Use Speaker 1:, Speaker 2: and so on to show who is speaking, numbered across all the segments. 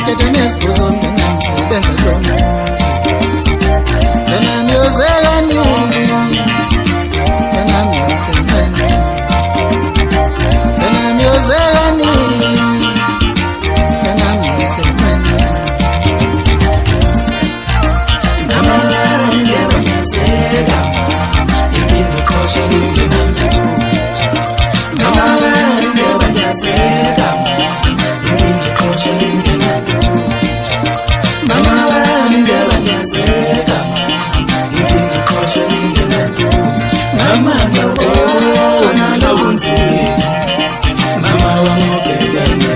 Speaker 1: ngithethe nesibhuzo nginamsebenza lo muzi benami yozekani benami yofemeni benami yozekani benami yofemeni
Speaker 2: namalani ngiyazeka impilo khoshe ngingenami namalani ngiyazeka impilo khoshe ngingenami namalani ngiyazeka impilo khoshe ngingenami namanga bona lobunzi mama wamobhekene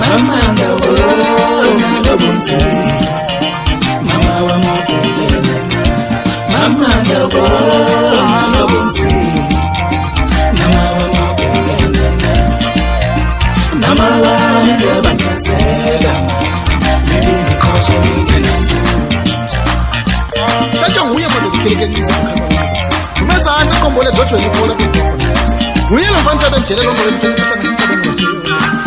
Speaker 2: namanga bona lobunzi mama wamobhekene namanga bona lobunzi mama wamobhekene namalani ngiyazeka impilo khoshe ngingenami
Speaker 1: Tjho nguye manje ukukhelekisa ukhamba umezantsi ekhombole jojweni ibhola nguye lo mfana abemjele lo mbolo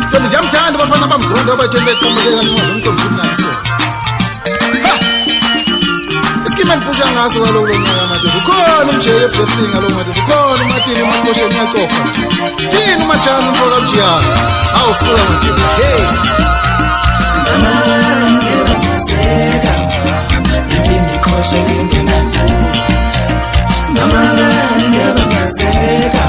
Speaker 1: ntombi ziyamthanda bafana bamzonda abathembe eqhamulela ngizomntu omsumnaniso iskima nipusha ngaso kaloku lo nyaka manje ukhona umjele blessing lo manje ukhona umathini umaxosheni yacofa thini umajani umfoka mjiyana awusuka manje hey
Speaker 2: namalani ngiyazeka impilo khoshe ngingenami namalani ngiyazeka